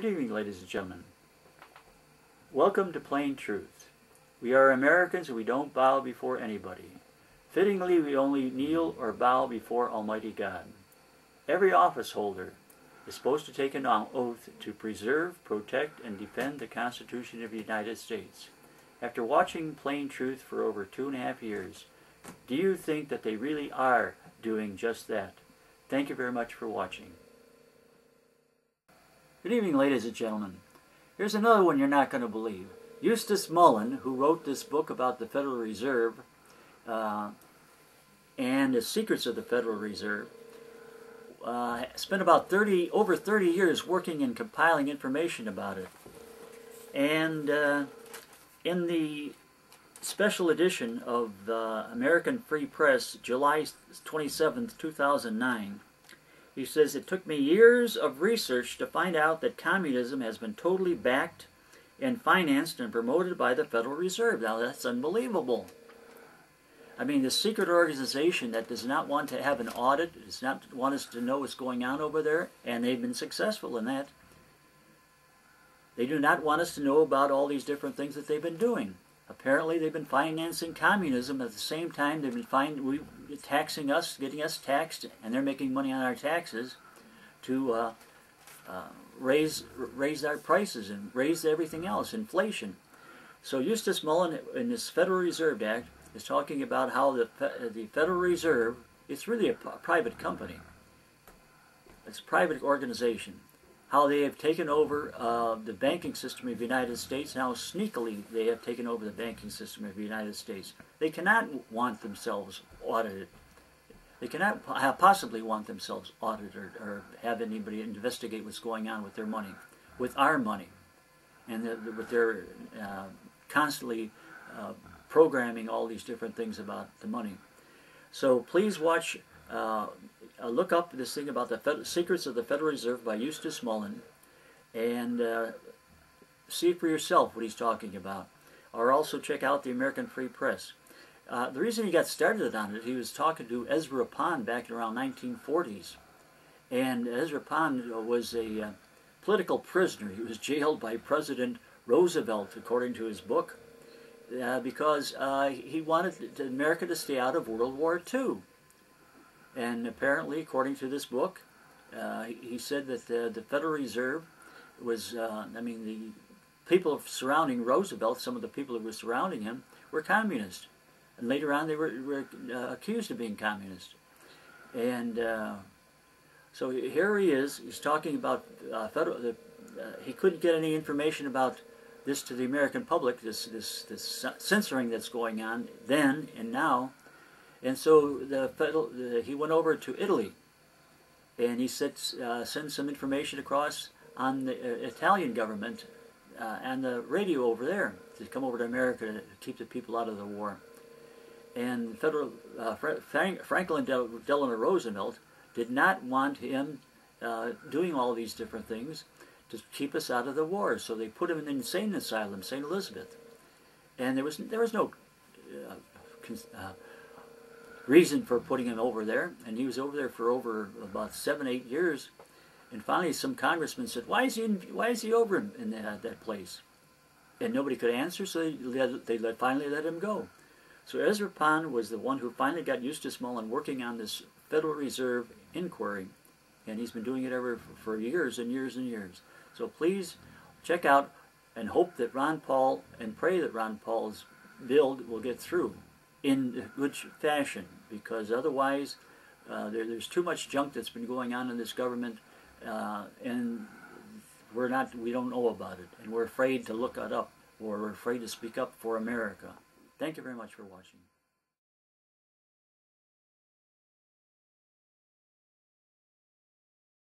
evening, ladies and gentlemen. Welcome to Plain Truth. We are Americans and we don't bow before anybody. Fittingly, we only kneel or bow before Almighty God. Every office holder is supposed to take an oath to preserve, protect, and defend the Constitution of the United States. After watching Plain Truth for over 2.5 years, do you think that they really are doing just that? Thank you very much for watching. Good evening, ladies and gentlemen. Here's another one you're not going to believe. Eustace Mullen, who wrote this book about the Federal Reserve and the secrets of the Federal Reserve, spent about over 30 years working and compiling information about it. And in the special edition of American Free Press, July 27th, 2009, he says, "It took me years of research to find out that communism has been totally backed and financed and promoted by the Federal Reserve." Now that's unbelievable. I mean, the secret organization that does not want to have an audit, does not want us to know what's going on over there, and they've been successful in that. They do not want us to know about all these different things that they've been doing. Apparently, they've been financing communism at the same time they've been taxing us, getting us taxed, and they're making money on our taxes to raise our prices and raise everything else, inflation. So Eustace Mullen, in this Federal Reserve Act, is talking about how the Federal Reserve, it's really a private company. It's a private organization. How they have taken over the banking system of the United States. Now sneakily they have taken over the banking system of the United States. They cannot want themselves audited. They cannot possibly want themselves audited or have anybody investigate what's going on with their money, with our money, and with their constantly programming all these different things about the money. So please watch, look up this thing about the Secrets of the Federal Reserve by Eustace Mullen, and see for yourself what he's talking about. Or also check out the American Free Press. The reason he got started on it, he was talking to Ezra Pound back in around 1940s. And Ezra Pound was a political prisoner. He was jailed by President Roosevelt, according to his book, because he wanted America to stay out of World War II. And apparently, according to this book, he said that the Federal Reserve was, I mean, the people surrounding Roosevelt, some of the people who were surrounding him, were communist. And later on, they were accused of being communist. And so here he is. He's talking about he couldn't get any information about this to the American public, this censoring that's going on then and now. And so he went over to Italy, and he sent some information across on the Italian government and the radio over there to come over to America to keep the people out of the war. And Franklin Delano Roosevelt did not want him doing all these different things to keep us out of the war. So they put him in an insane asylum, St. Elizabeth. And there was no reason for putting him over there, and he was over there for over about 7-8 years. And finally, some congressman said, "Why is he over in that place?" And nobody could answer, so they finally let him go. So Ezra Pound was the one who finally got Eustace Mullen working on this Federal Reserve inquiry, and he's been doing it for years and years and years. So please check out and hope that Ron Paul, and pray that Ron Paul's bill will get through in good fashion, because otherwise there's too much junk that's been going on in this government, and we don't know about it, and we're afraid to look it up, or we're afraid to speak up for America. Thank you very much for watching.